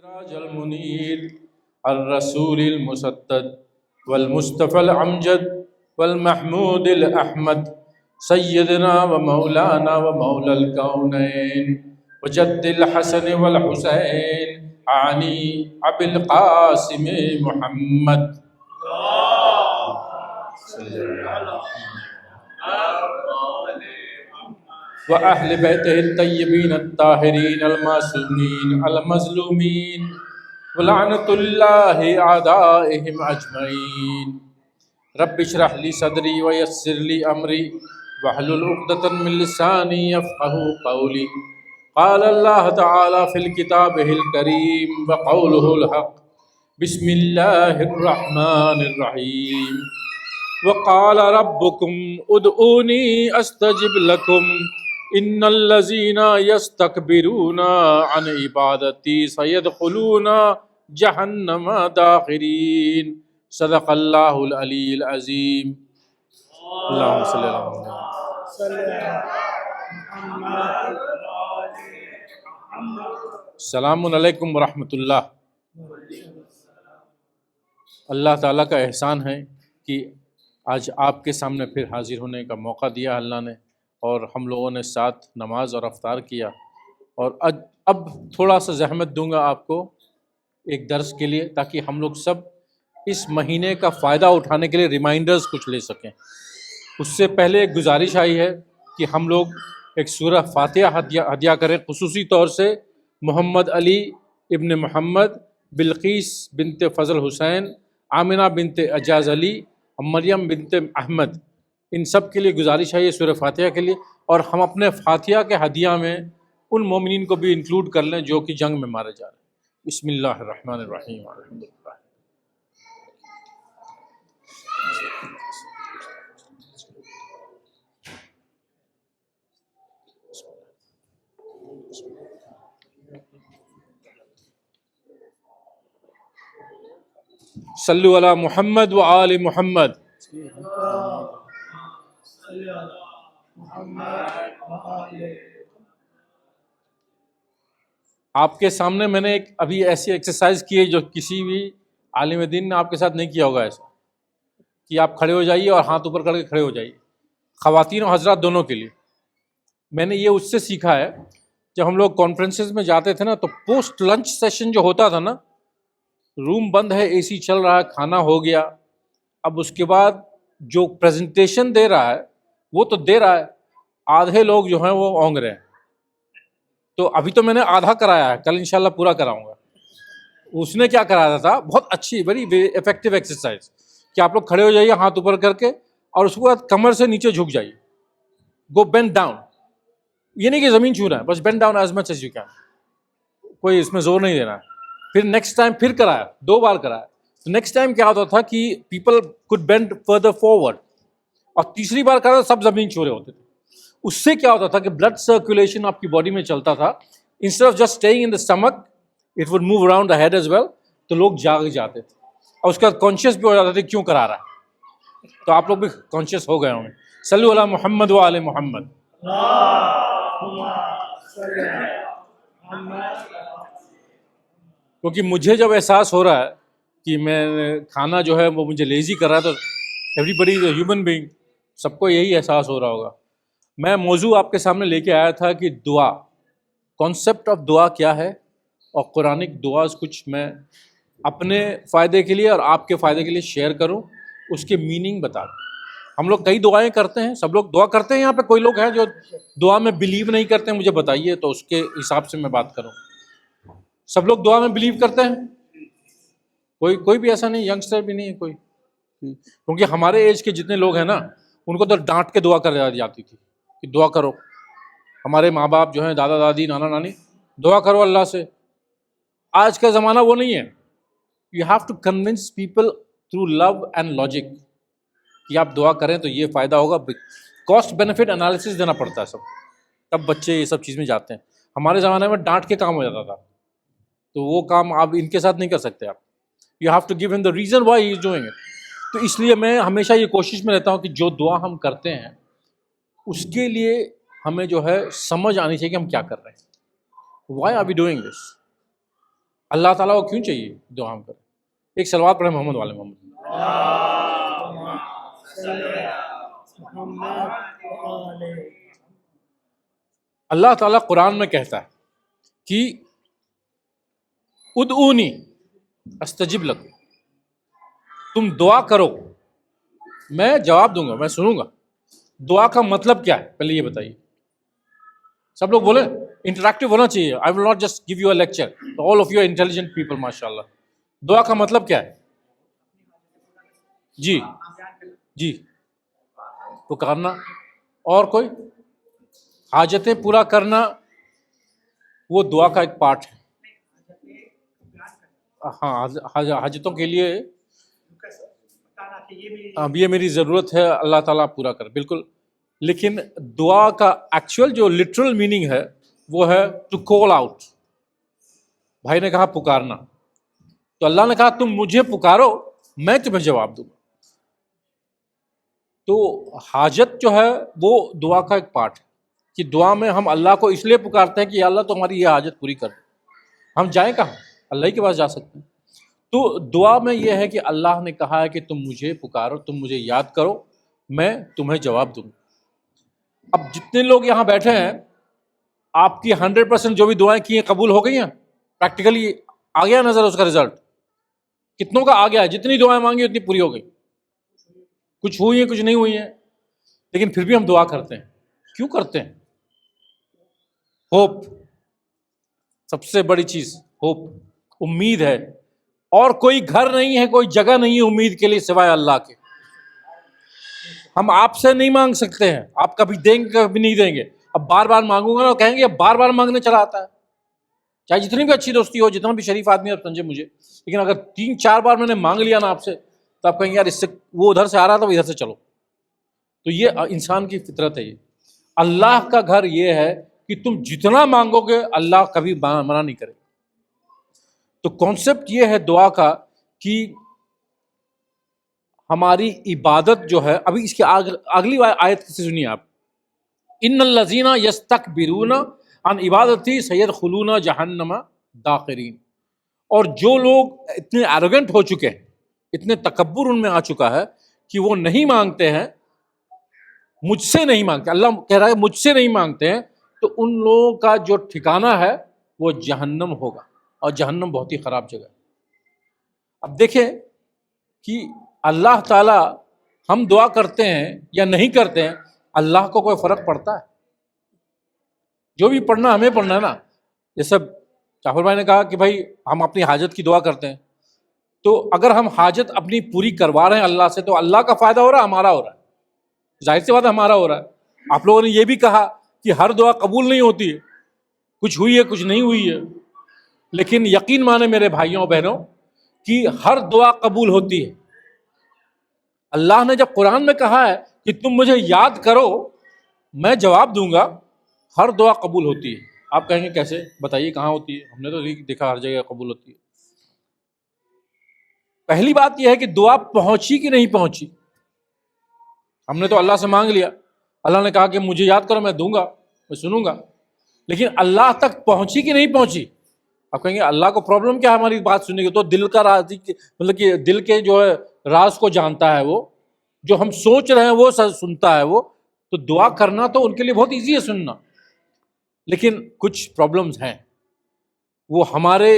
سراج المنیر الرسول المسدد والمصطفى الامجد والمحمود الاحمد سیدنا و مولانا و مولا الکونین وجد الحسن والحسین علی ابی القاسم محمد وأهل بيته الطيبين الطاهرين المعصومين المظلومين ولعنة الله أعدائهم أجمعين رب اشرح لي صدري ويسر لي أمري واحلل عقدة من لساني يفقهوا قولي قال الله تعالى في الكتاب الكريم وقوله الحق بسم الله الرحمن الرحيم وقال ربكم ادعوني استجب لكم ان الذين يستكبرون عن عبادتي سيدخلون جهنم داخرين صدق الله العلي العظيم اللهم صل على محمد. السلام علیکم ورحمۃ اللہ. اللہ تعالیٰ کا احسان ہے کہ آج آپ کے سامنے پھر حاضر ہونے کا موقع دیا اللہ نے، اور ہم لوگوں نے ساتھ نماز اور افطار کیا. اور اب تھوڑا سا زحمت دوں گا آپ کو ایک درس کے لیے، تاکہ ہم لوگ سب اس مہینے کا فائدہ اٹھانے کے لیے ریمائنڈرز کچھ لے سکیں. اس سے پہلے ایک گزارش آئی ہے کہ ہم لوگ ایک سورہ فاتحہ ہدیہ کریں، خصوصی طور سے محمد علی ابن محمد، بلقیس بنت فضل حسین، آمنہ بنت اعجاز علی، مریم بنت احمد، ان سب کے لیے گزارش ہے یہ سورہ فاتحہ کے لیے. اور ہم اپنے فاتحہ کے ہدیہ میں ان مومنین کو بھی انکلوڈ کر لیں جو کہ جنگ میں مارے جا رہے ہیں. بسم اللہ الرحمن الرحیم. الحمدللہ صلو علی محمد و آل محمد. آپ کے سامنے میں نے ایک ابھی ایسی ایکسرسائز کی ہے جو کسی بھی عالم دین نے آپ کے ساتھ نہیں کیا ہوگا، ایسا کہ آپ کھڑے ہو جائیے اور ہاتھ اوپر کر کے کھڑے ہو جائیے، خواتین و حضرات دونوں کے لیے. میں نے یہ اس سے سیکھا ہے، جب ہم لوگ کانفرنسز میں جاتے تھے نا تو پوسٹ لنچ سیشن جو ہوتا تھا نا، روم بند ہے، اے سی چل رہا ہے، کھانا ہو گیا، اب اس کے بعد جو پریزنٹیشن دے رہا ہے وہ تو دے رہا ہے، آدھے لوگ جو ہیں وہ اونگ رہے ہیں. تو ابھی تو میں نے آدھا کرایا ہے، کل انشاءاللہ پورا کراؤں گا. اس نے کیا کرایا تھا، بہت اچھی ویری افیکٹو ایکسرسائز، کہ آپ لوگ کھڑے ہو جائیے ہاتھ اوپر کر کے، اور اس کے بعد کمر سے نیچے جھک جائیے، گو بینڈ ڈاؤن. یہ نہیں کہ زمین چھو رہا ہے، بس bend down as much as you can, کوئی اس میں زور نہیں دینا ہے. پھر نیکسٹ ٹائم پھر کرایا، 2 بار کرایا. تو نیکسٹ ٹائم کیا ہوتا تھا کہ people could bend further forward, اور تیسری بار کرا سب زمین چھو رہے ہوتے تھے. اس سے کیا ہوتا تھا کہ بلڈ سرکولیشن آپ کی باڈی میں چلتا تھا، instead of just staying in the stomach it would move around the head as well. تو لوگ جاگ جاتے تھے، اور اس کا کانشیس بھی ہو جاتے تھے کیوں کرا رہا ہے. تو آپ لوگ بھی کانشیس ہو گئے ہوں گے. صلو علی محمد و آل محمد. کیونکہ مجھے جب احساس ہو رہا ہے کہ میں کھانا جو ہے وہ مجھے لیزی کر رہا ہے، تو everybody is a human being, سب کو یہی احساس ہو رہا ہوگا. میں موضوع آپ کے سامنے لے کے آیا تھا کہ دعا، کانسیپٹ آف دعا کیا ہے، اور قرآنک دعاز کچھ میں اپنے فائدے کے لیے اور آپ کے فائدے کے لیے شیئر کروں، اس کے میننگ بتا دوں. ہم لوگ کئی دعائیں کرتے ہیں، سب لوگ دعا کرتے ہیں. یہاں پہ کوئی لوگ ہیں جو دعا میں بلیو نہیں کرتے ہیں، مجھے بتائیے تو اس کے حساب سے میں بات کروں. سب لوگ دعا میں بلیو کرتے ہیں؟ کوئی بھی ایسا نہیں، ینگسٹر بھی نہیں ہے کوئی. کیونکہ ہمارے ایج کے جتنے لوگ ہیں نا، ان کو تو ڈانٹ کے دعا کر جاتی تھی کہ دعا کرو. ہمارے ماں باپ جو ہیں، دادا دادی، نانا نانی، دعا کرو اللہ سے. آج کا زمانہ وہ نہیں ہے. You have to convince people through love and logic کہ آپ دعا کریں تو یہ فائدہ ہوگا. کاسٹ بینیفٹ انالیسس دینا پڑتا ہے سب، تب بچے یہ سب چیز میں جاتے ہیں. ہمارے زمانے میں ڈانٹ کے کام ہو جاتا تھا، تو وہ کام آپ ان کے ساتھ نہیں کر سکتے. آپ یو ہیو ٹو گیو ہم the reason why he is doing it. تو اس لیے میں ہمیشہ یہ کوشش میں رہتا ہوں کہ جو دعا ہم کرتے ہیں اس کے لیے ہمیں جو ہے سمجھ آنی چاہیے کہ ہم کیا کر رہے ہیں. Why are we doing this. اللہ تعالیٰ کو کیوں چاہیے دعا ہم کریں؟ ایک صلوات پڑھیں محمد والے محمد۔ اللہ تعالیٰ قرآن میں کہتا ہے کہ ادعونی استجب لکم، تم دعا کرو میں جواب دوں گا، میں سنوں گا۔ دعا کا مطلب کیا ہے پہلے یہ بتائیے، سب لوگ بولیں، انٹریکٹیو ہونا چاہیے۔ I will not just give you a lecture, all of you intelligent people ماشاء اللہ۔ دعا کا مطلب کیا ہے؟ جی جی، پکارنا، اور کوئی حاجتیں پورا کرنا، وہ دعا کا ایک پارٹ ہے۔ ہاں، حاجتوں کے لیے اب یہ میری ضرورت ہے، اللہ تعالیٰ پورا کر، بالکل۔ لیکن دعا کا ایکچوئل جو لٹرل میننگ ہے وہ ہے ٹو کال آؤٹ۔ بھائی نے کہا پکارنا، تو اللہ نے کہا تم مجھے پکارو میں تمہیں جواب دوں گا۔ تو حاجت جو ہے وہ دعا کا ایک پارٹ ہے، کہ دعا میں ہم اللہ کو اس لیے پکارتے ہیں کہ یا اللہ تو ہماری یہ حاجت پوری کر دے۔ ہم جائیں کہاں؟ اللہ ہی کے پاس جا سکتے ہیں۔ تو دعا میں یہ ہے کہ اللہ نے کہا ہے کہ تم مجھے پکارو، تم مجھے یاد کرو، میں تمہیں جواب دوں گا۔ اب جتنے لوگ یہاں بیٹھے ہیں، آپ کی 100% جو بھی دعائیں کی ہیں قبول ہو گئی ہیں؟ پریکٹیکلی آ گیا نظر اس کا رزلٹ؟ کتنوں کا آ گیا ہے؟ جتنی دعائیں مانگی اتنی پوری ہو گئی؟ کچھ ہوئی ہیں، کچھ نہیں ہوئی ہیں، لیکن پھر بھی ہم دعا کرتے ہیں۔ کیوں کرتے ہیں؟ ہوپ، سب سے بڑی چیز ہوپ، امید ہے۔ اور کوئی گھر نہیں ہے، کوئی جگہ نہیں ہے امید کے لیے سوائے اللہ کے۔ ہم آپ سے نہیں مانگ سکتے ہیں، آپ کبھی دیں گے کبھی نہیں دیں گے۔ اب بار بار مانگوں گا نا، کہیں گے بار بار مانگنے چلا آتا ہے، چاہے جتنی بھی اچھی دوستی ہو، جتنا بھی شریف آدمی ہے سمجھے مجھے، لیکن اگر 3-4 بار میں نے مانگ لیا نا آپ سے، تو آپ کہیں گے یار اس سے وہ ادھر سے آ رہا تھا، وہ ادھر سے چلو۔ تو یہ انسان کی فطرت ہے۔ یہ اللہ کا گھر یہ ہے کہ تم جتنا مانگو گے اللہ کبھی منع نہیں کرے۔ تو کانسیپٹ یہ ہے دعا کا کہ ہماری عبادت جو ہے، ابھی اس کی اگلی آیت سے سنیے آپ، ان الذین یستکبرون عن عبادتی سیدخلون جہنم داخرین۔ اور جو لوگ اتنے ایروگنٹ ہو چکے ہیں، اتنے تکبر ان میں آ چکا ہے کہ وہ نہیں مانگتے ہیں، مجھ سے نہیں مانگتے، اللہ کہہ رہا ہے مجھ سے نہیں مانگتے ہیں، تو ان لوگوں کا جو ٹھکانہ ہے وہ جہنم ہوگا، اور جہنم بہت ہی خراب جگہ ہے۔ اب دیکھیں کہ اللہ تعالیٰ، ہم دعا کرتے ہیں یا نہیں کرتے ہیں، اللہ کو کوئی فرق پڑتا ہے؟ جو بھی پڑھنا ہمیں پڑھنا ہے نا۔ جیسے جعفر بھائی نے کہا کہ بھائی ہم اپنی حاجت کی دعا کرتے ہیں، تو اگر ہم حاجت اپنی پوری کروا رہے ہیں اللہ سے، تو اللہ کا فائدہ ہو رہا ہے، ہمارا ہو رہا ہے، ظاہر سی بات ہے ہمارا ہو رہا ہے۔ آپ لوگوں نے یہ بھی کہا کہ ہر دعا قبول نہیں ہوتی ہے، کچھ ہوئی ہے کچھ نہیں ہوئی ہے، لیکن یقین مانے میرے بھائیوں اور بہنوں کہ ہر دعا قبول ہوتی ہے۔ اللہ نے جب قرآن میں کہا ہے کہ تم مجھے یاد کرو میں جواب دوں گا، ہر دعا قبول ہوتی ہے۔ آپ کہیں گے کیسے؟ بتائیے کہاں ہوتی ہے؟ ہم نے تو دیکھا ہر جگہ قبول ہوتی ہے۔ پہلی بات یہ ہے کہ دعا پہنچی کہ نہیں پہنچی۔ ہم نے تو اللہ سے مانگ لیا، اللہ نے کہا کہ مجھے یاد کرو میں دوں گا، میں سنوں گا، لیکن اللہ تک پہنچی کہ نہیں پہنچی؟ آپ کہیں گے اللہ کو پرابلم کیا ہے ہماری بات سننے کی؟ تو دل کا راز، مطلب کہ دل کے جو ہے راز کو جانتا ہے، وہ جو ہم سوچ رہے ہیں وہ سنتا ہے وہ۔ تو دعا کرنا تو ان کے لیے بہت ایزی ہے سننا، لیکن کچھ پرابلمز ہیں، وہ ہمارے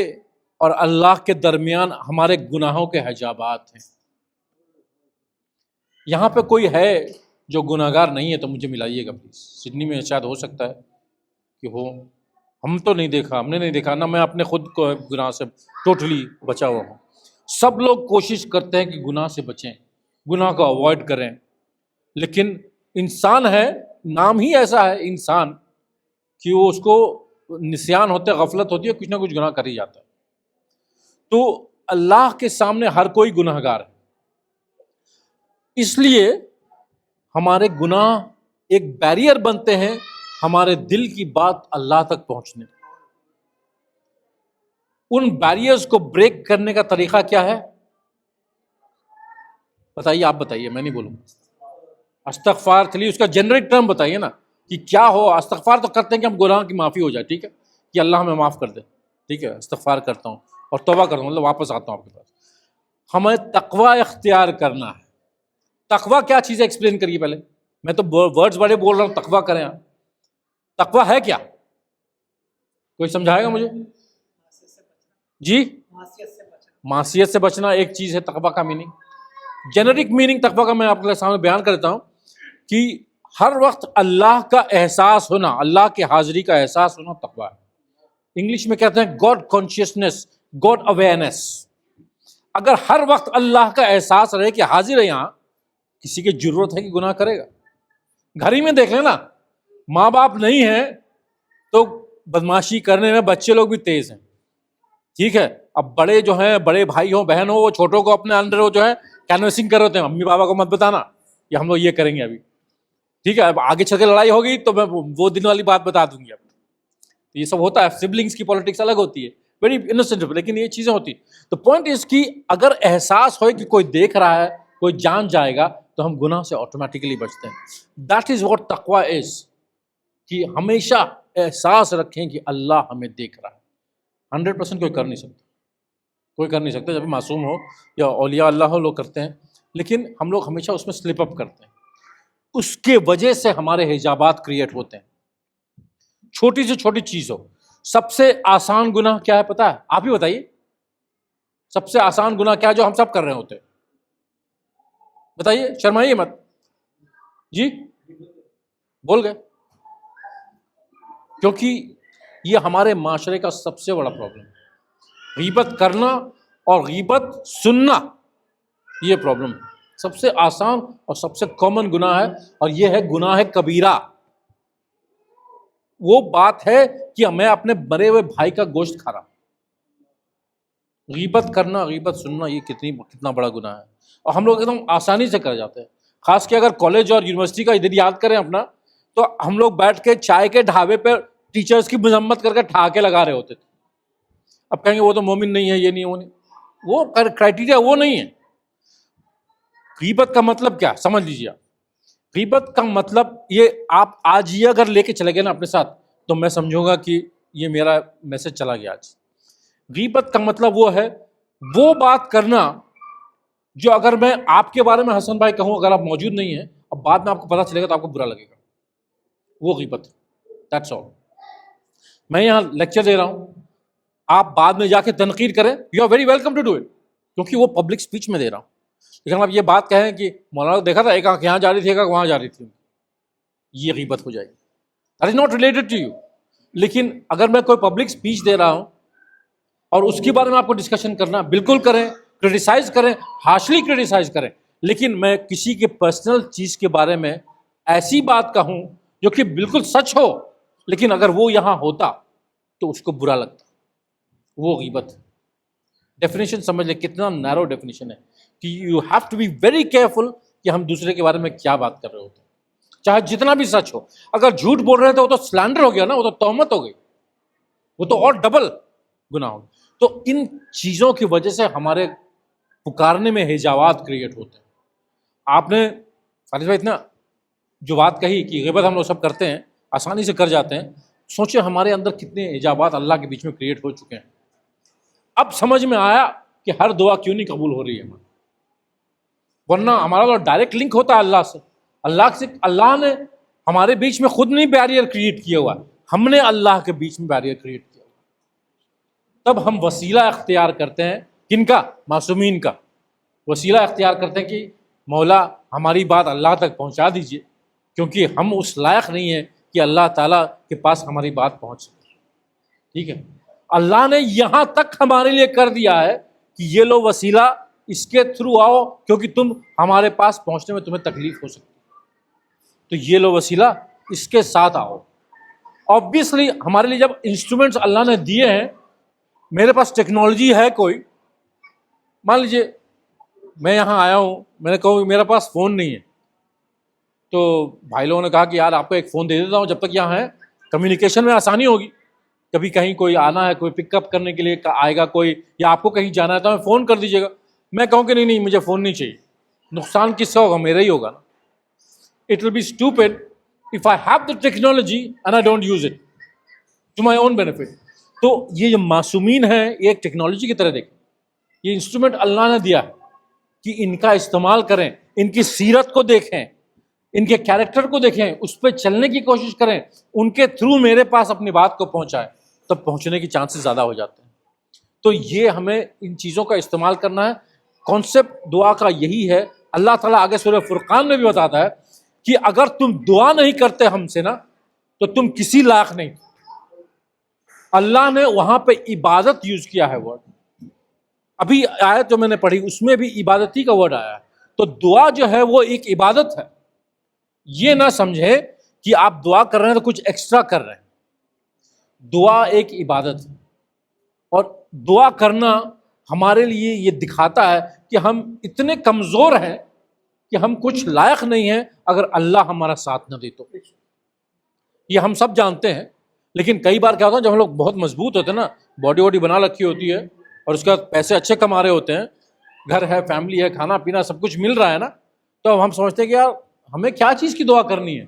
اور اللہ کے درمیان ہمارے گناہوں کے حجابات ہیں۔ یہاں پہ کوئی ہے جو گناہ گار نہیں ہے تو مجھے ملائیے گا پلیز۔ سڈنی میں شاید ہو سکتا ہے کہ ہو، ہم تو نہیں دیکھا، ہم نے نہیں دیکھا، نہ میں اپنے خود کو گناہ سے ٹوٹلی بچا ہوا ہوں۔ سب لوگ کوشش کرتے ہیں کہ گناہ سے بچیں، گناہ کو اوائڈ کریں، لیکن انسان ہے، نام ہی ایسا ہے انسان، کہ وہ اس کو نسیان ہوتا ہے، غفلت ہوتی ہے، کچھ نہ کچھ گناہ کر ہی جاتا ہے۔ تو اللہ کے سامنے ہر کوئی گناہ گار ہے، اس لیے ہمارے گناہ ایک بیریئر بنتے ہیں ہمارے دل کی بات اللہ تک پہنچنے۔ ان بیریئرز کو بریک کرنے کا طریقہ کیا ہے؟ بتائیے، آپ بتائیے، میں نہیں بولوں گا۔ استغفار، چلیے اس کا جنرک ٹرم بتائیے نا کہ کیا ہو۔ استغفار تو کرتے ہیں کہ ہم گناہ کی معافی ہو جائے، ٹھیک ہے، کہ اللہ ہمیں معاف کر دے، ٹھیک ہے، استغفار کرتا ہوں، اور توبہ کرتا ہوں، مطلب واپس آتا ہوں آپ کے پاس. ہمیں تقوی اختیار کرنا ہے. تقوی کیا چیز ہے ایکسپلین کریے پہلے. میں تو ورڈز بڑے بول رہا ہوں، تقوی کریں آپ. تقوی ہے کیا؟ کوئی سمجھائے گا مجھے؟ جی، معصیت سے بچنا ایک چیز ہے تقوی کا میننگ. جنرک میننگ تقوی کا میں آپ کے سامنے بیان کرتا ہوں کہ ہر وقت اللہ کا احساس ہونا، اللہ کی حاضری کا احساس ہونا تقوی ہے. انگلش میں کہتے ہیں گاڈ کانشیسنس، گاڈ اویئرنیس. اگر ہر وقت اللہ کا احساس رہے کہ حاضر ہے یہاں، کسی کی ضرورت ہے کہ گناہ کرے گا. گھر ہی میں دیکھ لیں نا، ماں باپ نہیں ہیں تو بدماشی کرنے میں بچے لوگ بھی تیز ہیں. ٹھیک ہے، اب بڑے جو ہیں، بڑے بھائی ہوں بہن ہو، وہ چھوٹوں کو اپنے اندر وہ جو ہے کینوسنگ کر رہے ہیں، امی پاپا کو مت بتانا کہ ہم لوگ یہ کریں گے ابھی. ٹھیک ہے، اب آگے چل کے لڑائی ہوگی تو میں وہ دن والی بات بتا دوں گی. اب یہ سب ہوتا ہے، سبلنگس کی پالیٹکس الگ ہوتی ہے، ویری انوسینٹ، لیکن یہ چیزیں ہوتی. تو پوائنٹ اس کی اگر احساس ہوئے کہ کوئی دیکھ رہا ہے، کوئی جان جائے گا، تو ہم گناہ سے آٹومیٹکلی بچتے ہیں. دیٹ از واٹ تقوی از، کہ ہمیشہ احساس رکھیں کہ اللہ ہمیں دیکھ رہا ہے. 100% کوئی کر نہیں سکتا، کوئی کر نہیں سکتا. جب معصوم ہو یا اولیاء اللہ ہو لوگ کرتے ہیں، لیکن ہم لوگ ہمیشہ اس میں سلپ اپ کرتے ہیں. اس کے وجہ سے ہمارے حجابات کریٹ ہوتے ہیں. چھوٹی سے چھوٹی چیز ہو. سب سے آسان گناہ کیا ہے پتا ہے؟ آپ ہی بتائیے. سب سے آسان گناہ کیا جو ہم سب کر رہے ہوتے ہیں؟ بتائیے، شرمائیے مت. جی بول گئے. کیونکہ یہ ہمارے معاشرے کا سب سے بڑا پرابلم ہے. غیبت کرنا اور غیبت سننا، یہ پرابلم ہے. سب سے آسان اور سب سے کامن گناہ ہے، اور یہ ہے گناہ کبیرہ. وہ بات ہے کہ میں اپنے مرے ہوئے بھائی کا گوشت کھا رہا ہوں. غیبت کرنا، غیبت سننا، یہ کتنا بڑا گناہ ہے، اور ہم لوگ ایک دم آسانی سے کر جاتے ہیں. خاص کہ اگر کالج اور یونیورسٹی کا ادھر یاد کریں اپنا، تو ہم لوگ بیٹھ کے چائے کے ڈھابے پہ ٹیچرز کی مذمت کر کے ٹھاکے لگا رہے ہوتے تھے. اب کہیں گے وہ تو مومن نہیں ہے، یہ نہیں، وہ نہیں. وہ کرائٹیریا وہ نہیں ہے. غیبت کا مطلب کیا سمجھ لیجیے. غیبت کا مطلب یہ، آپ آج یہ اگر لے کے چلے گئے نا اپنے ساتھ، تو میں سمجھوں گا کہ یہ میرا میسج چلا گیا آج. غیبت کا مطلب وہ ہے، وہ بات کرنا جو اگر میں آپ کے بارے میں حسن بھائی کہوں، اگر آپ موجود نہیں ہیں، اب بعد میں آپ کو پتا چلے گا تو آپ کو برا لگے گا. وہ غیبت ہے. That's all. میں یہاں لیکچر دے رہا ہوں، آپ بعد میں جا کے تنقید کریں، you are very welcome to do it, کیونکہ وہ پبلک اسپیچ میں دے رہا ہوں. لیکن آپ یہ بات کہیں کہ مولانا دیکھا تھا ایک آنکھ یہاں جا رہی تھی، ایک آنکھ وہاں جا رہی تھی، یہ غیبت ہو جائے گی. That is not related to you. لیکن اگر میں کوئی پبلک اسپیچ دے رہا ہوں اور اس کے بارے میں آپ کو ڈسکشن کرنا، بالکل کریں، کرٹیسائز کریں، ہارشلی کرٹیسائز کریں. لیکن میں کسی کے پرسنل چیز کے بارے میں ایسی بات کہوں جو کہ بالکل سچ ہو، لیکن اگر وہ یہاں ہوتا تو اس کو برا لگتا، وہ غیبت. ڈیفینیشن سمجھ لیں کتنا نیرو ڈیفینیشن ہے، کہ you have to be very careful کہ ہم دوسرے کے بارے میں کیا بات کر رہے ہوتے ہیں، چاہے جتنا بھی سچ ہو. اگر جھوٹ بول رہے تھے وہ تو سلینڈر ہو گیا نا، وہ تو تہمت ہو گئی، وہ تو اور ڈبل گناہ ہو. تو ان چیزوں کی وجہ سے ہمارے پکارنے میں حجابات کریٹ ہوتے ہیں. آپ نے فارغ بھائی اتنا جو بات کہی کہ غیبت ہم لوگ سب کرتے ہیں، آسانی سے کر جاتے ہیں، سوچیں ہمارے اندر کتنے حجابات اللہ کے بیچ میں کریٹ ہو چکے ہیں. اب سمجھ میں آیا کہ ہر دعا کیوں نہیں قبول ہو رہی ہے ہماری. ورنہ ہمارا تو ڈائریکٹ لنک ہوتا ہے اللہ سے. اللہ نے ہمارے بیچ میں خود نہیں بیریئر کریٹ کیا ہوا، ہم نے اللہ کے بیچ میں بیریئر کریٹ کیا ہوا. تب ہم وسیلہ اختیار کرتے ہیں، کن کا؟ معصومین کا. وسیلہ اختیار کرتے ہیں کہ مولا ہماری بات اللہ تک پہنچا دیجئے، کیونکہ ہم اس لائق نہیں ہیں کہ اللہ تعالیٰ کے پاس ہماری بات پہنچ سکے. ٹھیک ہے، اللہ نے یہاں تک ہمارے لیے کر دیا ہے کہ یہ لو وسیلہ، اس کے تھرو آؤ، کیونکہ تم ہمارے پاس پہنچنے میں تمہیں تکلیف ہو سکتی، تو یہ لو وسیلہ، اس کے ساتھ آؤ. آبویسلی ہمارے لیے جب انسٹرومنٹس اللہ نے دیے ہیں، میرے پاس ٹیکنالوجی ہے کوئی، مان لیجیے میں یہاں آیا ہوں، میں نے کہا میرے پاس فون نہیں ہے، تو بھائی لوگوں نے کہا کہ یار آپ کو ایک فون دے دیتا ہوں، جب تک یہاں ہے کمیونیکیشن میں آسانی ہوگی. کبھی کہیں کوئی آنا ہے، کوئی پک اپ کرنے کے لیے آئے گا کوئی، یا آپ کو کہیں جانا ہے تو ہمیں فون کر دیجیے گا. میں کہوں کہ نہیں مجھے فون نہیں چاہیے، نقصان کس کا ہوگا؟ میرا ہی ہوگا نا. It will be stupid if I have the technology and I don't use it to my own benefit. تو یہ جو معصومین ہیں یہ ایک ٹیکنالوجی کی طرح دیکھیں، یہ انسٹرومنٹ اللہ نے دیا ہے کہ ان کا استعمال کریں، ان کی سیرت کو دیکھیں، ان کے کیریکٹر کو دیکھیں، اس پہ چلنے کی کوشش کریں، ان کے تھرو میرے پاس اپنی بات کو پہنچائیں، تب پہنچنے کی چانسز زیادہ ہو جاتے ہیں۔ تو یہ ہمیں ان چیزوں کا استعمال کرنا ہے۔ کانسیپٹ دعا کا یہی ہے۔ اللہ تعالیٰ آگے سورہ فرقان میں بھی بتاتا ہے کہ اگر تم دعا نہیں کرتے ہم سے نا تو تم کسی لائق نہیں۔ اللہ نے وہاں پہ عبادت یوز کیا ہے ورڈ، ابھی آیت جو میں نے پڑھی اس میں بھی عبادتی کا ورڈ آیا ہے۔ تو دعا جو ہے وہ ایک عبادت ہے، یہ نہ سمجھے کہ آپ دعا کر رہے ہیں تو کچھ ایکسٹرا کر رہے ہیں۔ دعا ایک عبادت ہے، اور دعا کرنا ہمارے لیے یہ دکھاتا ہے کہ ہم اتنے کمزور ہیں کہ ہم کچھ لائق نہیں ہیں اگر اللہ ہمارا ساتھ نہ دے تو۔ یہ ہم سب جانتے ہیں، لیکن کئی بار کیا ہوتا ہے جب ہم لوگ بہت مضبوط ہوتے ہیں نا، باڈی واڈی بنا رکھی ہوتی ہے اور اس کے بعد پیسے اچھے کما رہے ہوتے ہیں، گھر ہے، فیملی ہے، کھانا پینا سب کچھ مل رہا ہے نا، تو اب ہم سمجھتے ہیں کہ یار ہمیں کیا چیز کی دعا کرنی ہے۔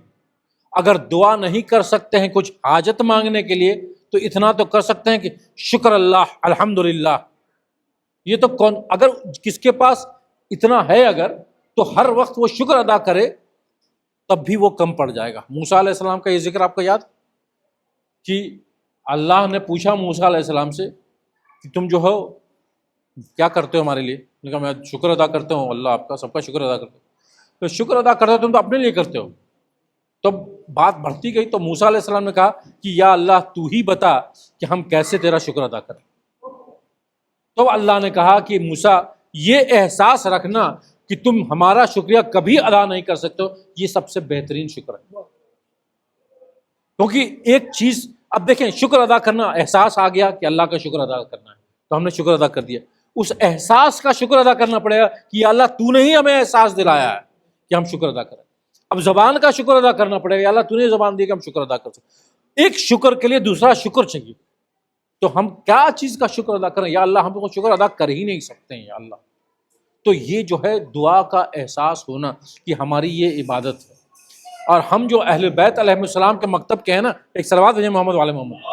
اگر دعا نہیں کر سکتے ہیں کچھ حاجت مانگنے کے لیے تو اتنا تو کر سکتے ہیں کہ شکر اللہ، الحمدللہ۔ یہ تو کون اگر کس کے پاس اتنا ہے اگر تو ہر وقت وہ شکر ادا کرے تب بھی وہ کم پڑ جائے گا۔ موسیٰ علیہ السلام کا یہ ذکر آپ کو یاد کہ اللہ نے پوچھا موسیٰ علیہ السلام سے کہ تم جو ہو کیا کرتے ہو ہمارے لیے؟ انہوں نے کہا میں شکر ادا کرتا ہوں، اللہ آپ کا سب کا شکر ادا کرتا ہوں۔ تو شکر ادا کرتے ہو تم تو اپنے لیے کرتے ہو۔ تو بات بڑھتی گئی تو موسیٰ علیہ السلام نے کہا کہ یا اللہ تو ہی بتا کہ ہم کیسے تیرا شکر ادا کریں۔ تو اللہ نے کہا کہ موسیٰ یہ احساس رکھنا کہ تم ہمارا شکریہ کبھی ادا نہیں کر سکتے ہو، یہ سب سے بہترین شکر ہے۔ کیونکہ ایک چیز اب دیکھیں، شکر ادا کرنا، احساس آ گیا کہ اللہ کا شکر ادا کرنا ہے تو ہم نے شکر ادا کر دیا۔ اس احساس کا شکر ادا کرنا پڑے گا کہ یا اللہ تو نے ہی ہمیں احساس دلایا ہے کہ ہم شکر ادا کریں۔ اب زبان کا شکر ادا کرنا پڑے گا، یا اللہ تو نے زبان دی کہ ہم شکر ادا کر سکیں۔ ایک شکر کے لیے دوسرا شکر چاہیے، تو ہم کیا چیز کا شکر ادا کریں؟ یا اللہ ہم کو شکر ادا کر ہی نہیں سکتے ہیں یا اللہ۔ تو یہ جو ہے دعا کا احساس ہونا کہ ہماری یہ عبادت ہے۔ اور ہم جو اہل بیت علیہ السلام کے مکتب کے ہیں نا، ایک صلوات بھیجیں محمد والے محمد۔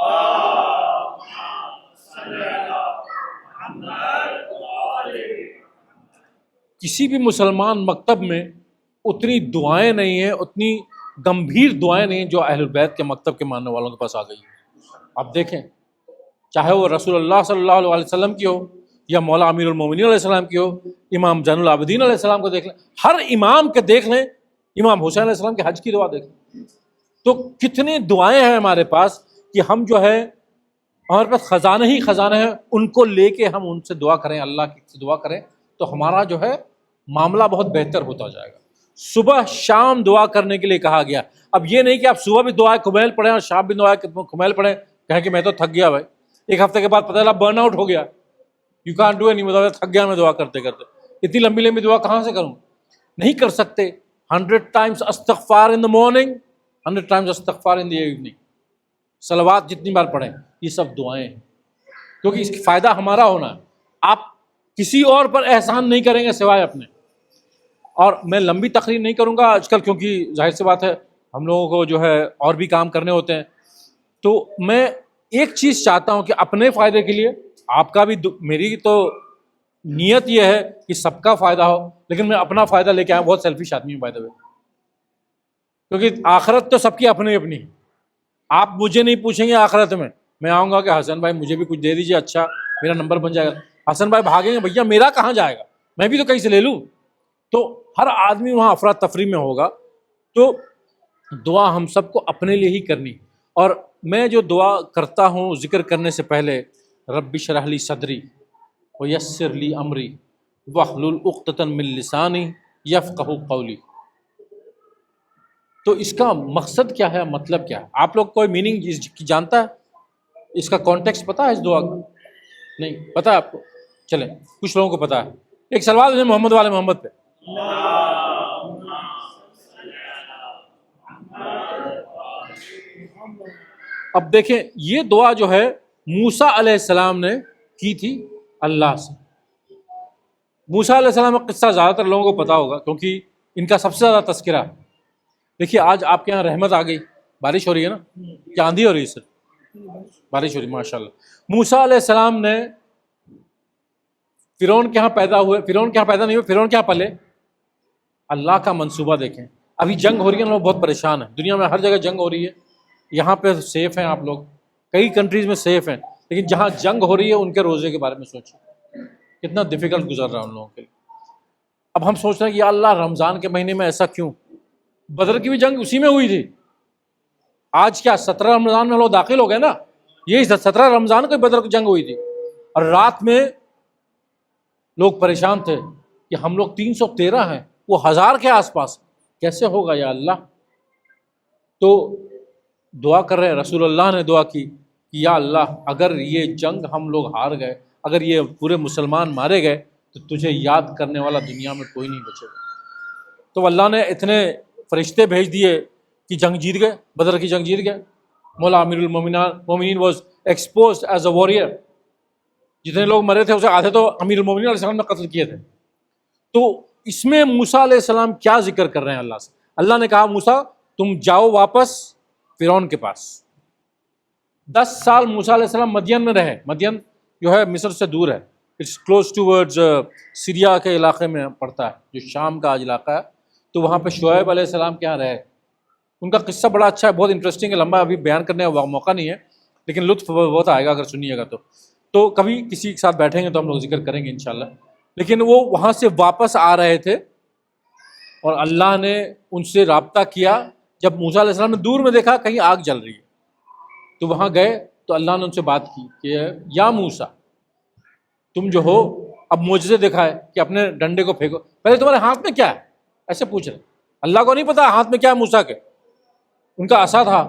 کسی بھی مسلمان مکتب میں اتنی دعائیں نہیں ہیں، اتنی گمبھیر دعائیں نہیں ہیں جو اہل بیت کے مکتب کے ماننے والوں کے پاس آ گئی ہیں۔ آپ دیکھیں، چاہے وہ رسول اللہ صلی اللہ علیہ وسلم کی ہو یا مولا امیر المومنین علیہ السلام کی ہو، امام زین العابدین علیہ السلام کو دیکھ لیں، ہر امام کے دیکھ لیں، امام حسین علیہ السلام کے حج کی دعا دیکھ لیں، تو کتنی دعائیں ہیں ہمارے پاس کہ ہم جو ہے ہمارے پاس خزانے ہی خزانے ہیں، ان کو لے کے ہم ان سے دعا کریں، اللہ کی دعا کریں تو ہمارا جو ہے معاملہ بہت بہتر ہوتا جائے گا۔ صبح شام دعا کرنے کے لیے کہا گیا۔ اب یہ نہیں کہ آپ صبح بھی دعائیں کمیل پڑھیں اور شام بھی دعائیں کمیل پڑھیں، کہیں کہ میں تو تھک گیا بھائی، ایک ہفتے کے بعد پتہ چلا برن آؤٹ ہو گیا، you can't do any more, تھک گیا میں دعا کرتے کرتے، اتنی لمبی لمبی دعا کہاں سے کروں؟ نہیں کر سکتے۔ 100 times استغفار ان دا مارننگ، 100 times استغفار ان دی ایوننگ، صلوات جتنی بار پڑھیں، یہ سب دعائیں ہیں، کیونکہ اس کی فائدہ ہمارا ہونا ہے۔ آپ کسی اور پر احسان نہیں کریں گے سوائے اپنے۔ اور میں لمبی تقریر نہیں کروں گا آج کل، کیونکہ ظاہر سی بات ہے ہم لوگوں کو جو ہے اور بھی کام کرنے ہوتے ہیں، تو میں ایک چیز چاہتا ہوں کہ اپنے فائدے کے لیے، آپ کا بھی، میری تو نیت یہ ہے کہ سب کا فائدہ ہو، لیکن میں اپنا فائدہ لے کے آیا، بہت سیلفش آدمی ہوں بائی دا وے، کیونکہ آخرت تو سب کی اپنی اپنی۔ آپ مجھے نہیں پوچھیں گے آخرت میں آؤں گا کہ حسن بھائی مجھے بھی کچھ دے دیجیے، اچھا میرا نمبر بن جائے گا، حسن بھائی بھاگیں گے بھیا میرا کہاں جائے گا، میں بھی تو کہیں سے لے لوں۔ تو ہر آدمی وہاں افراتفری میں ہوگا، تو دعا ہم سب کو اپنے لیے ہی کرنی۔ اور میں جو دعا کرتا ہوں ذکر کرنے سے پہلے، رب اشرح لی صدری ویسر لی امری واحلل عقدۃ من لسانی یفقہوا قولی، تو اس کا مقصد کیا ہے، مطلب کیا ہے؟ آپ لوگ کوئی میننگ جانتا ہے؟ اس کا کانٹیکسٹ پتہ ہے اس دعا کا؟ نہیں پتہ ہے آپ کو؟ چلیں کچھ لوگوں کو پتہ ہے۔ ایک صلوات ہے محمد والے محمد پہ۔ اب دیکھیں یہ دعا جو ہے موسیٰ علیہ السلام نے کی تھی اللہ سے۔ موسیٰ علیہ السلام کا قصہ زیادہ تر لوگوں کو پتا ہوگا کیونکہ ان کا سب سے زیادہ تذکرہ ہے۔ دیکھیے آج آپ کے یہاں رحمت آ گئی، بارش ہو رہی ہے نا، کیا آندھی ہو رہی ہے سر؟ بارش ہو رہی ماشاء اللہ. موسیٰ علیہ السلام نے فرعون کے ہاں پیدا ہوئے، فرعون کے ہاں پیدا نہیں ہوئے، فرعون کے ہاں پلے. اللہ کا منصوبہ دیکھیں. ابھی جنگ ہو رہی ہے، لوگ بہت پریشان ہیں، دنیا میں ہر جگہ جنگ ہو رہی ہے. یہاں پہ سیف ہیں آپ لوگ، کئی کنٹریز میں سیف ہیں، لیکن جہاں جنگ ہو رہی ہے ان کے روزے کے بارے میں سوچیں کتنا ڈیفیکلٹ گزر رہا ہے ان لوگوں کے لیے. اب ہم سوچ رہے ہیں کہ یا اللہ رمضان کے مہینے میں ایسا کیوں؟ بدر کی بھی جنگ اسی میں ہوئی تھی. آج کیا 17 رمضان میں لوگ داخل ہو گئے نا، یہی 17 رمضان کو بدر کی جنگ ہوئی تھی. اور رات میں لوگ پریشان تھے کہ ہم لوگ 313 ہیں، وہ 1000 کے آس پاس، کیسے ہوگا یا اللہ؟ تو دعا کر رہے ہیں. رسول اللہ نے دعا کی کہ یا اللہ اگر یہ جنگ ہم لوگ ہار گئے، اگر یہ پورے مسلمان مارے گئے تو تجھے یاد کرنے والا دنیا میں کوئی نہیں بچے گا. تو اللہ نے اتنے فرشتے بھیج دیے کہ جنگ جیت گئے، بدر کی جنگ جیت گئے. مولا امیر المومنین was exposed as a warrior. جتنے لوگ مرے تھے اسے آدھے تو امیر المومنین علیہ السلام نے قتل کیے تھے. تو اس میں موسیٰ علیہ السلام کیا ذکر کر رہے ہیں اللہ سے؟ اللہ نے کہا موسیٰ تم جاؤ واپس فرعون کے پاس. 10 سال موسیٰ علیہ السلام مدین میں رہے. مدین جو ہے مصر سے دور ہے، اٹس کلوز ٹوورڈز سیریا کے علاقے میں پڑتا ہے، جو شام کا آج علاقہ ہے. تو وہاں پہ شعیب علیہ السلام کے یہاں رہے. ان کا قصہ بڑا اچھا ہے، بہت انٹرسٹنگ ہے، لمبا ابھی بیان کرنے کا موقع نہیں ہے، لیکن لطف بہت آئے گا اگر سنیے گا تو کبھی کسی کے ساتھ بیٹھیں گے تو ہم لوگ ذکر کریں گے انشاءاللہ. لیکن وہ وہاں سے واپس آ رہے تھے اور اللہ نے ان سے رابطہ کیا. جب موسیٰ علیہ السلام نے دور میں دیکھا کہیں آگ جل رہی ہے تو وہاں گئے تو اللہ نے ان سے بات کی کہ یا موسیٰ تم جو ہو اب معجزے دکھائے کہ اپنے ڈنڈے کو پھینکو. پہلے تمہارے ہاتھ میں کیا ہے ایسے پوچھ رہے. اللہ کو نہیں پتا ہاتھ میں کیا ہے موسیٰ کے. ان کا عصا تھا،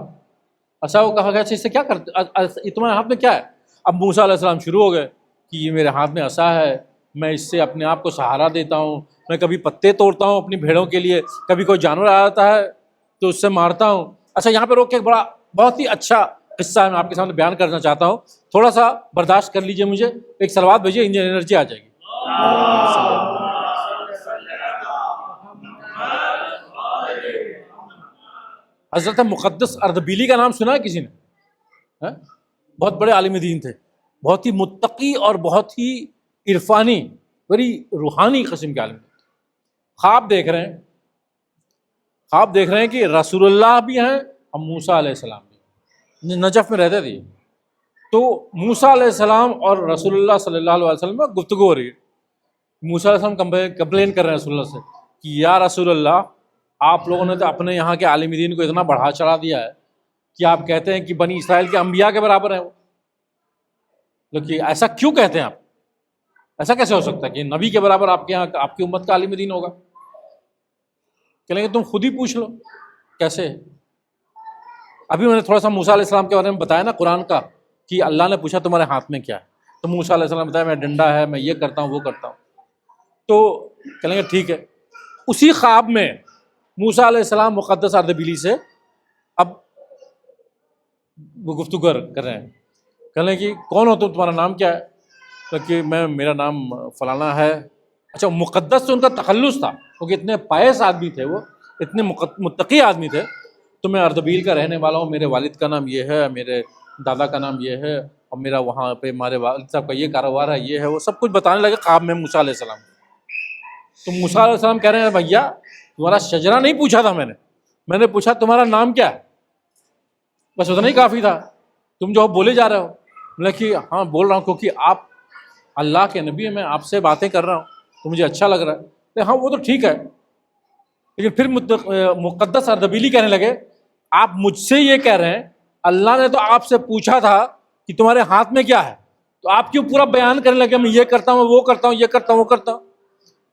عصا کو کہا گیا اچھا اس سے کیا کرتے، تمہارے ہاتھ میں کیا ہے؟ اب موسیٰ علیہ السلام شروع ہو گئے کہ یہ میرے ہاتھ میں عصا ہے، میں اس سے اپنے آپ کو سہارا دیتا ہوں، میں کبھی پتے توڑتا ہوں اپنی بھیڑوں کے لیے، کبھی کوئی جانور آ جاتا ہے تو اس سے مارتا ہوں. اچھا یہاں پہ روک کے ایک بہت ہی اچھا قصہ ہے میں آپ کے سامنے بیان کرنا چاہتا ہوں، تھوڑا سا برداشت کر لیجئے مجھے. ایک صلوات بھیجیے، انرجی آ جائے گی. حضرت مقدس اردبیلی کا نام سنا ہے کسی نے؟ بہت بڑے عالم دین تھے، بہت ہی متقی اور بہت ہی عرفانی، بڑی روحانی قسم کے عالم. خواب دیکھ رہے ہیں کہ رسول اللہ بھی ہیں اور موسیٰ علیہ السلام بھی. نجف میں رہتے تھے. تو موسیٰ علیہ السلام اور رسول اللہ صلی اللہ علیہ وسلم میں گفتگو ہو رہی ہے. موسیٰ علیہ السلام کمپلین کر رہے ہیں رسول اللہ سے کہ یا رسول اللہ آپ لوگوں نے تو اپنے یہاں کے عالم دین کو اتنا بڑھا چڑھا دیا ہے کہ آپ کہتے ہیں کہ بنی اسرائیل کے انبیاء کے برابر ہیں وہ. لیکن ایسا کیوں کہتے ہیں آپ؟ ایسا کیسے ہو سکتا ہے کہ نبی کے برابر آپ کے یہاں آپ کی امت کا عالم دین ہوگا؟ کہیں گے تم خود ہی پوچھ لو کیسے. ابھی میں نے تھوڑا سا موسیٰ علیہ السلام کے بارے میں بتایا نا قرآن کا کہ اللہ نے پوچھا تمہارے ہاتھ میں کیا ہے، تو موسیٰ علیہ السلام نے بتایا میں ڈنڈا ہے، میں یہ کرتا ہوں وہ کرتا ہوں. تو کہیں گے ٹھیک ہے. اسی خواب میں موسیٰ علیہ السلام مقدس اردبیلی سے اب وہ گفتگو کر رہے ہیں. کہنے کہ کون ہو تم، تمہارا نام کیا ہے؟ کہ میرا نام فلانا ہے. اچھا مقدس تو ان کا تخلص تھا کیونکہ اتنے پائس آدمی تھے، وہ اتنے متقی آدمی تھے. تو میں اردبیل کا رہنے والا ہوں، میرے والد کا نام یہ ہے، میرے دادا کا نام یہ ہے، اور میرا وہاں پہ ہمارے والد صاحب کا یہ کاروبار ہے، یہ ہے، وہ سب کچھ بتانے لگے خواب میں موسیٰ علیہ السلام. تو موسیٰ علیہ السلام کہہ رہے ہیں بھیا تمہارا شجرہ نہیں پوچھا تھا میں نے پوچھا تمہارا نام کیا ہے، بس اتنا ہی کافی تھا، تم جو بولے جا رہے ہو. میں نے کہ ہاں بول رہا ہوں کیونکہ آپ اللہ کے نبی ہیں، میں آپ سے باتیں کر رہا ہوں تو مجھے اچھا لگ رہا ہے. ہاں وہ تو ٹھیک ہے. لیکن پھر مقدس اردبیلی کہنے لگے آپ مجھ سے یہ کہہ رہے ہیں اللہ نے تو آپ سے پوچھا تھا کہ تمہارے ہاتھ میں کیا ہے، تو آپ کیوں پورا بیان کرنے لگے میں یہ کرتا ہوں وہ کرتا ہوں یہ کرتا ہوں وہ کرتا ہوں.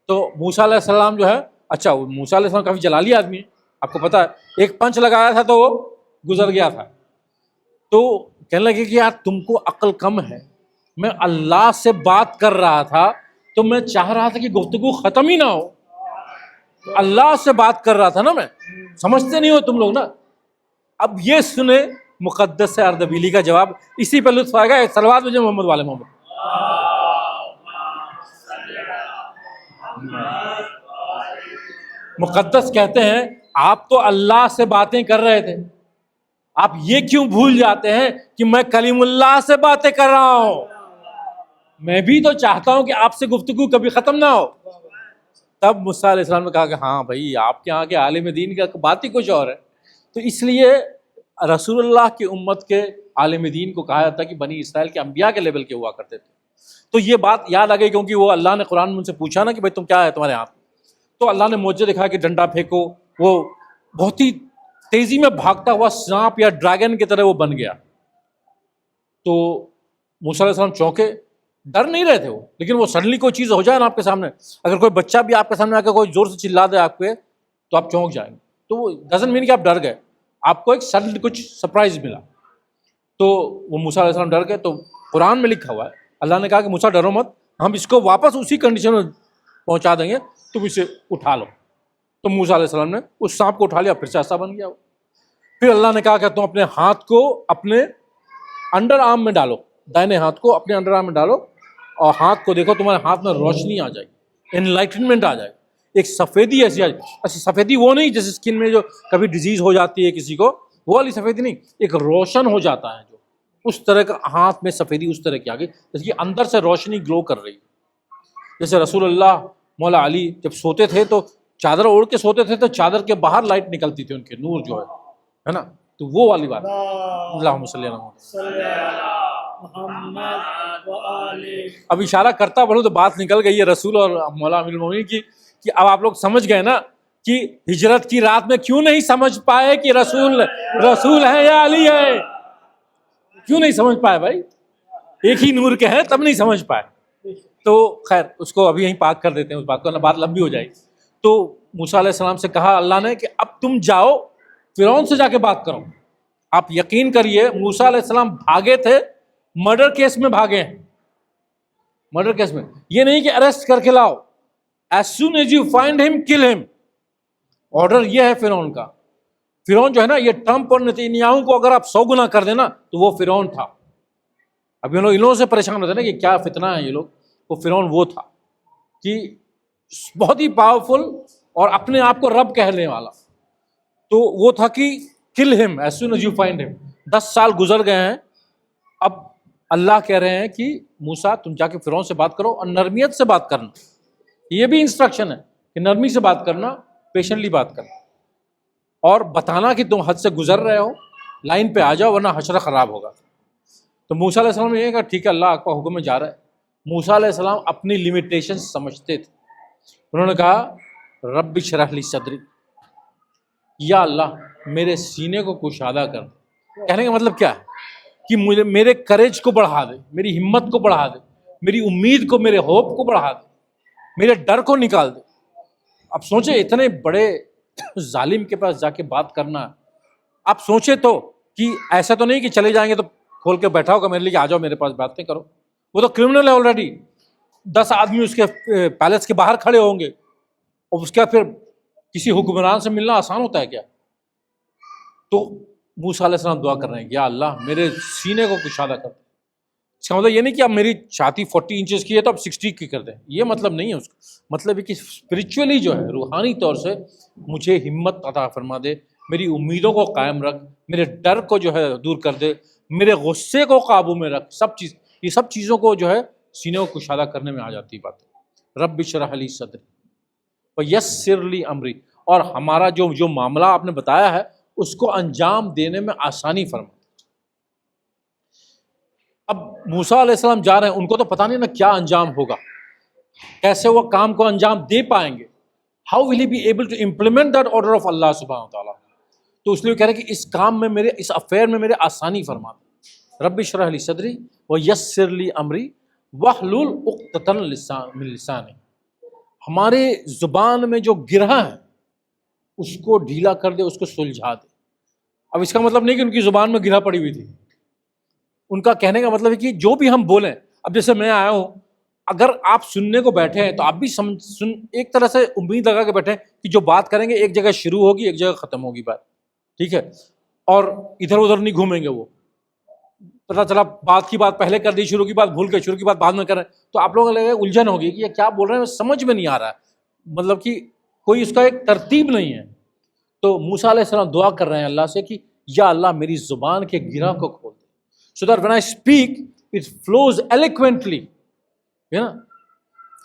تو موسیٰ علیہ السلام جو ہے، اچھا موسیٰ علیہ السلام کافی جلالی آدمی ہے، آپ کو پتا ہے، ایک پنچ لگایا تھا تو وہ گزر گیا تھا. تو کہنے لگے کہ یار تم کو عقل کم ہے، میں اللہ سے بات کر رہا تھا تو میں چاہ رہا تھا کہ گفتگو ختم ہی نہ ہو، اللہ سے بات کر رہا تھا نا، میں سمجھتے نہیں ہو تم لوگ نا. اب یہ سنے مقدس اردبیلی کا جواب، اسی پہ لطف آئے گا. ایک صلوات بھیجیں محمد والے محمد. مقدس کہتے ہیں آپ تو اللہ سے باتیں کر رہے تھے آپ یہ کیوں بھول جاتے ہیں کہ میں کلیم اللہ سے باتیں کر رہا ہوں؟ میں بھی تو چاہتا ہوں کہ آپ سے گفتگو کبھی ختم نہ ہو۔ تب موسیٰ علیہ السلام نے کہا کہ ہاں بھائی، آپ کے یہاں کے عالم دین کا بات ہی کچھ اور ہے۔ تو اس لیے رسول اللہ کی امت کے عالم دین کو کہا جاتا ہے کہ بنی اسرائیل کے انبیاء کے لیول کے ہوا کرتے تھے۔ تو یہ بات یاد آ گئی، کیونکہ وہ اللہ نے قرآن میں ان سے پوچھا نا کہ بھائی تم کیا ہے تمہارے ہاتھ میں، تو اللہ نے معجزہ دکھایا کہ ڈنڈا پھینکو، وہ بہت ہی تیزی میں بھاگتا ہوا سانپ یا ڈریگن کی طرح وہ بن گیا۔ تو موسیٰ علیہ السلام چونکے، ڈر نہیں رہے تھے وہ، لیکن وہ سڈنلی کوئی چیز ہو جائے نا آپ کے سامنے، اگر کوئی بچہ بھی آپ کے سامنے آ کے کوئی زور سے چلا دے آپ پہ، تو آپ چونک جائیں گے۔ تو وہ ڈزنٹ مین کہ آپ ڈر گئے، آپ کو ایک سڈن کچھ سرپرائز ملا۔ تو وہ موسیٰ علیہ السلام ڈر گئے۔ تو قرآن میں لکھا ہوا ہے، اللہ نے کہا کہ موسیٰ ڈرو مت، ہم اس کو واپس اسی کنڈیشن میں پہنچا دیں گے، تم اسے اٹھا لو۔ تو موسیٰ علیہ السلام نے اس سانپ کو اٹھا لیا، پھر سے ایسا بن گیا وہ۔ پھر اللہ نے کہا کہ تم اپنے ہاتھ کو اپنے انڈر آرم میں ڈالو، دائنے ہاتھ کو اپنے انڈر آرم میں ڈالو، اور ہاتھ کو دیکھو، تمہارے ہاتھ میں روشنی آ جائے گی، انلائٹنمنٹ آ جائے گی، ایک سفیدی ایسی آ جائے گی۔ اچھا، سفیدی وہ نہیں جیسے اسکن میں جو کبھی ڈیزیز ہو جاتی ہے کسی کو، وہ والی سفیدی نہیں، ایک روشن ہو جاتا ہے جو، اس طرح کا ہاتھ میں سفیدی اس طرح کی آ گئی، جیسے کہ اندر سے روشنی گلو کر رہی ہے۔ جیسے رسول اللہ مولا علی جب سوتے تھے تو چادر اوڑھ کے سوتے تھے، تو چادر کے باہر لائٹ نکلتی تھی، ان کے نور جو ہے نا، تو وہ والی بات۔ اللہم صلی اللہ اب اشارہ کرتا بڑھوں تو بات نکل گئی ہے رسول اور مولا امیر المومنین کی، کہ اب آپ لوگ سمجھ گئے نا کہ ہجرت کی رات میں کیوں نہیں سمجھ پائے کہ رسول ہے یا علی ہے؟ کیوں نہیں سمجھ پائے بھائی؟ ایک ہی نور کے ہیں، تب نہیں سمجھ پائے۔ تو خیر اس کو ابھی یہیں پاک کر دیتے ہیں، اس بات کو، بات لمبی ہو جائے گی۔ تو موسیٰ علیہ السلام سے کہا اللہ نے کہ اب تم جاؤ فرعون سے جا کے بات کرو۔ آپ یقین کریے موسیٰ علیہ السلام بھاگے تھے، مرڈر کیس میں بھاگے ہیں، مرڈر کیس میں، یہ نہیں کہ اریسٹ کر کے لاؤ، as soon as you find him kill him، order یہ ہے فرعون کا۔ فرعون جو ہے نا، یہ ٹرمپ اور نتنیاہو کو اگر آپ 100 گنا کر دینا تو وہ فرعون تھا۔ اب ان لوگوں سے پریشان ہوتے ہیں نا کہ کیا فتنہ ہے یہ لوگ، وہ فرعون وہ تھا کہ بہت ہی پاورفل اور اپنے آپ کو رب کہنے والا۔ تو وہ تھا کہ kill him as soon as you find him۔ 10 سال گزر گئے ہیں، اب اللہ کہہ رہے ہیں کہ موسیٰ تم جا کے فرعون سے بات کرو، اور نرمیت سے بات کرنا۔ یہ بھی انسٹرکشن ہے کہ نرمی سے بات کرنا، پیشنٹلی بات کرنا، اور بتانا کہ تم حد سے گزر رہے ہو، لائن پہ آ جاؤ ورنہ حشر خراب ہوگا۔ تو موسیٰ علیہ السلام نے یہ کہا ٹھیک ہے، اللہ کا حکم میں جا رہا ہے۔ موسیٰ علیہ السلام اپنی لیمیٹیشن سمجھتے تھے، انہوں نے کہا رب اشرح لی صدری، یا اللہ میرے سینے کو کشادہ کر دے۔ کہنے کا مطلب کیا ہے کہ مجھے میرے کریج کو بڑھا دے، میری ہمت کو بڑھا دے، میری امید کو، میرے ہوپ کو بڑھا دے، میرے ڈر کو نکال دے۔ اب سوچیں اتنے بڑے ظالم کے پاس جا کے بات کرنا، آپ سوچیں تو کہ ایسا تو نہیں کہ چلے جائیں گے تو کھول کے بیٹھا ہوگا میرے لیے کہ آ جاؤ میرے پاس باتیں کرو، وہ تو کرمنل ہے آلریڈی، 10 آدمی اس کے پیلس کے باہر کھڑے ہوں گے، اور اس کا پھر کسی حکمران سے ملنا آسان ہوتا ہے کیا؟ تو موسیٰ علیہ السلام دعا کر رہے ہیں یا اللہ میرے سینے کو کشادہ کر دیں۔ اس کا مطلب یہ نہیں کہ اب میری چھاتی 40 انچز کی ہے تو اب 60 کی کر دیں، یہ مطلب نہیں ہے اس کا۔ مطلب ہے کہ اسپرچولی جو ہے، روحانی طور سے مجھے ہمت عطا فرما دے، میری امیدوں کو قائم رکھ، میرے ڈر کو جو ہے دور کر دے، میرے غصے کو قابو میں رکھ، یہ سب چیزوں کو جو ہے سینے کو کشادہ کرنے میں آ جاتی بات۔ رب اشرح لی صدری ویسر لی امری، اور ہمارا جو معاملہ آپ نے بتایا ہے اس کو انجام دینے میں آسانی فرما۔ اب موسیٰ علیہ السلام جا رہے ہیں، ان کو تو پتہ نہیں نا کیا انجام ہوگا، کیسے وہ کام کو انجام دے پائیں گے، how will he be able to implement that order of اللہ سبحانہ وتعالیٰ۔ تو اس لیے کہہ رہے ہیں کہ اس کام میں میرے، اس افیئر میں میرے آسانی فرما دے۔ رب اشرح لی صدری ویسر لی امری واحلل عقدۃ من لسانی، ہمارے زبان میں جو گرہ ہے اس کو ڈھیلا کر دے، اس کو سلجھا دے۔ اب اس کا مطلب نہیں کہ ان کی زبان میں گرہ پڑی ہوئی تھی، ان کا کہنے کا مطلب ہے کہ جو بھی ہم بولیں، اب جیسے میں آیا ہوں، اگر آپ سننے کو بیٹھے ہیں تو آپ بھی ایک طرح سے امید لگا کے بیٹھے ہیں کہ جو بات کریں گے ایک جگہ شروع ہوگی ایک جگہ ختم ہوگی بات، ٹھیک ہے، اور ادھر ادھر نہیں گھومیں گے۔ وہ پتہ چلا بات کی بات پہلے کر دی، شروع کی بات بھول کے شروع کی بات بعد میں کریں، تو آپ لوگوں کو لگے الجھن ہوگی کہ یہ کیا بول رہے ہیں، سمجھ میں نہیں آ رہا ہے، مطلب کہ کوئی اس کا ایک ترتیب نہیں ہے۔ تو موسیٰ علیہ السلام دعا کر رہے ہیں اللہ سے کہ یا اللہ میری زبان کے گرہ کو کھول دے, so that when I speak it flows eloquently, ہے نا,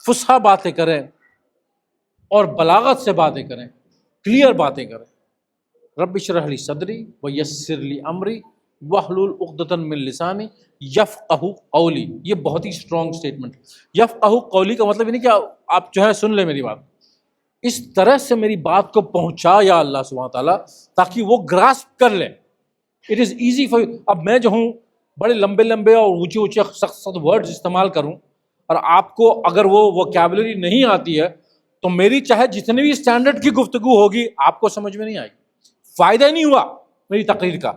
فصحا باتیں کریں اور بلاغت سے باتیں کریں, کلیئر باتیں کریں. رب اشرح لی صدری ویسر لی امری واحلل عقدۃ من لسانی یفقہوا قولی. یہ بہت ہی اسٹرانگ اسٹیٹمنٹ. یفقہوا قولی کا مطلب یہ نہیں کہ آپ جو ہے سن لیں میری بات, اس طرح سے میری بات کو پہنچا یا اللہ سبحانہ تعالیٰ تاکہ وہ گراسپ کر لیں. اٹ از ایزی فار, اب میں جو ہوں بڑے لمبے لمبے اور اونچے اونچے سخت سخت ورڈز استعمال کروں اور آپ کو اگر وہ ووکیبلری نہیں آتی ہے تو میری چاہے جتنی بھی اسٹینڈرڈ کی گفتگو ہوگی آپ کو سمجھ میں نہیں آئے گی. فائدہ ہی نہیں ہوا میری تقریر کا.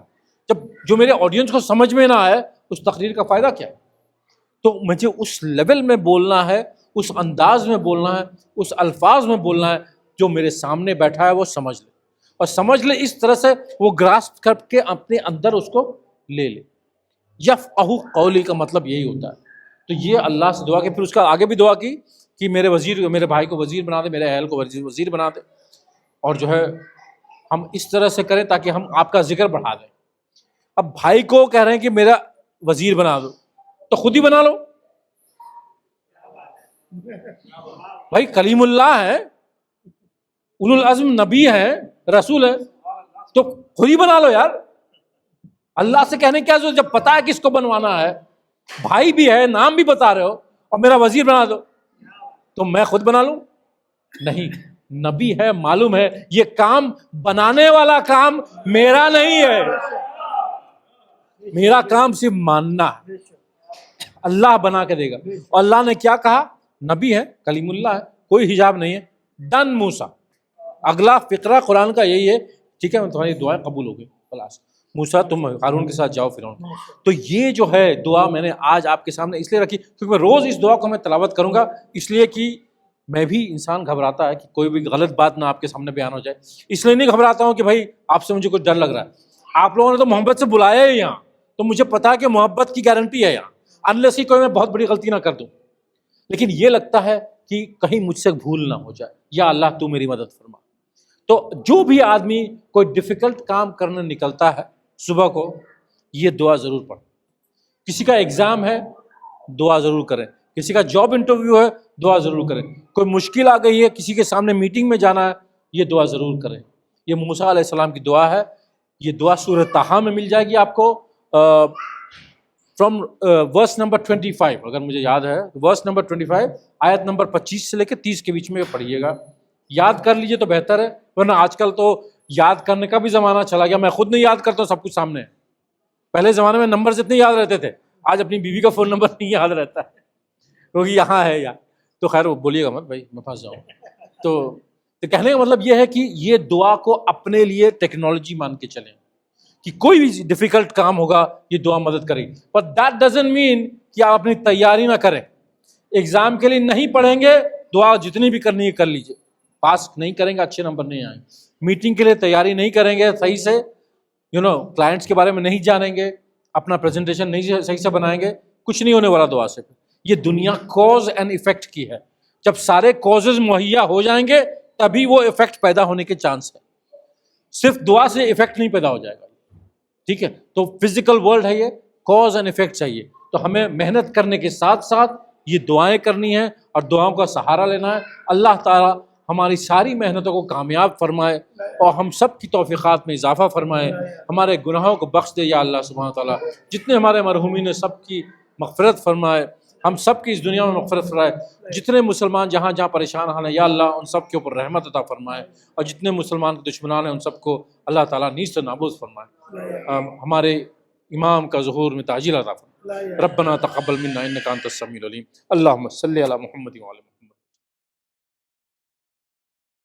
جب جو میرے آڈینس کو سمجھ میں نہ آئے اس تقریر کا فائدہ کیا ہے؟ تو مجھے اس لیول میں بولنا ہے, اس انداز میں بولنا ہے, اس الفاظ میں بولنا ہے جو میرے سامنے بیٹھا ہے وہ سمجھ لے, اور سمجھ لے اس طرح سے وہ گراسپ کر کے اپنے اندر اس کو لے لے. یفقہوا قولی کا مطلب یہی ہوتا ہے. تو یہ اللہ سے دعا کی, پھر اس کا آگے بھی دعا کی کہ میرے بھائی کو وزیر بنا دے, میرے اہل کو وزیر بنا دے, اور جو ہے ہم اس طرح سے کریں تاکہ ہم آپ کا ذکر بڑھا دیں. اب بھائی کو کہہ رہے ہیں کہ میرا وزیر بنا دو, تو خود ہی بنا لو. بھائی کلیم اللہ ہے, اولو العزم نبی ہے, رسول ہے, تو خود ہی بنا لو یار. اللہ سے کہنے کیا ضرورت, جب پتا ہے کس کو بنوانا ہے, بھائی بھی ہے, نام بھی بتا رہے ہو, اور میرا وزیر بنا دو, تو میں خود بنا لوں؟ نہیں, نبی ہے, معلوم ہے یہ کام بنانے والا کام میرا نہیں ہے, میرا کام صرف ماننا ہے. اللہ بنا کے دے گا. اور اللہ نے کیا کہا, نبی ہے, کلیم اللہ ہے, کوئی حجاب نہیں ہے. ڈن موسیٰ. اگلا فقرہ قرآن کا یہی ہے, ٹھیک ہے تمہاری دعائیں قبول ہو گئی, خلاص موسیٰ تم ہارون کے ساتھ جاؤ فرعون. تو یہ جو ہے دعا میں نے آج آپ کے سامنے اس لیے رکھی کیونکہ میں روز اس دعا کو میں تلاوت کروں گا, اس لیے کہ میں بھی انسان گھبراتا ہے کہ کوئی بھی غلط بات نہ آپ کے سامنے بیان ہو جائے. اس لیے نہیں گھبراتا ہوں کہ بھائی آپ سے مجھے کچھ ڈر لگ رہا ہے, آپ لوگوں نے تو محبت سے بلایا ہے یہاں, تو مجھے پتا ہے کہ محبت کی گارنٹی ہے یہاں, انلیس ہی کوئی میں بہت بڑی غلطی نہ کر دوں. لیکن یہ لگتا ہے کہ کہیں مجھ سے بھول نہ ہو جائے, یا اللہ تو میری مدد فرما. تو جو بھی آدمی کوئی ڈیفیکلٹ کام کرنے نکلتا ہے صبح کو, یہ دعا ضرور پڑھیں. کسی کا ایگزام ہے, دعا ضرور کریں. کسی کا جاب انٹرویو ہے, دعا ضرور کریں. کوئی مشکل آ گئی ہے, کسی کے سامنے میٹنگ میں جانا ہے, یہ دعا ضرور کریں. یہ موسیٰ علیہ السلام کی دعا ہے. یہ دعا سورہ طٰہٰ میں مل جائے گی آپ کو, فرام ورس نمبر 25, اگر مجھے یاد ہے ورس نمبر 25 آیت نمبر 25 سے لے کے 30 کے بیچ میں پڑھیے گا. یاد کر لیجئے تو بہتر ہے, ورنہ آج کل تو یاد کرنے کا بھی زمانہ چلا گیا. میں خود نہیں یاد کرتا ہوں, سب کچھ سامنے ہے. پہلے زمانے میں نمبر اتنے یاد رہتے تھے, آج اپنی بیوی کا فون نمبر نہیں یاد رہتا ہے کیونکہ یہاں ہے یار. تو خیر وہ بولیے گا مت بھائی میں پھنس جاؤں. تو کہنے کا مطلب یہ ہے کہ یہ دعا کو اپنے لیے ٹیکنالوجی مان کے چلیں کہ کوئی بھی ڈیفیکلٹ کام ہوگا یہ دعا مدد کرے گی. بٹ دیٹ ڈزنٹ مین کہ آپ اپنی تیاری نہ کریں. ایگزام کے لیے نہیں پڑھیں گے, دعا جتنی بھی کرنی ہے کر لیجیے, پاس نہیں کریں گے اچھے نمبر نہیں آئیں گے. میٹنگ کے لیے تیاری نہیں کریں گے صحیح سے, کلائنٹس کے بارے میں نہیں جانیں گے, اپنا پریزنٹیشن نہیں صحیح سے بنائیں گے, کچھ نہیں ہونے والا دعا سے. یہ دنیا کوز اینڈ ایفیکٹ کی ہے. جب سارے کوزز مہیا ہو جائیں گے تبھی وہ ایفیکٹ پیدا ہونے کے چانس ہے. صرف دعا سے ایفیکٹ نہیں پیدا ہو جائے گا. ٹھیک ہے, تو فزیکل ورلڈ ہے یہ, کوز اینڈ ایفیکٹ چاہیے. تو ہمیں محنت کرنے کے ساتھ ساتھ یہ دعائیں کرنی ہیں اور دعاؤں کا سہارا لینا ہے. اللہ تعالیٰ ہماری ساری محنتوں کو کامیاب فرمائے اور ہم سب کی توفیقات میں اضافہ فرمائے, ہمارے گناہوں کو بخش دے یا اللہ سبحانہ تعالیٰ. جتنے ہمارے مرحومین ہیں سب کی مغفرت فرمائے, ہم سب کی اس دنیا میں مغفرت فرمائے. جتنے مسلمان جہاں جہاں پریشان ہیں یا اللہ ان سب کے اوپر رحمت عطا فرمائے, اور جتنے مسلمان کے دشمنان ہیں ان سب کو اللہ تعالیٰ نیست و نابود فرمائے. ہمارے امام کا ظہور میں تعجیل عطا فرمائے. ربنا تقبل منا انک انت السمیع العلیم. اللہم صلی علی محمد وعلی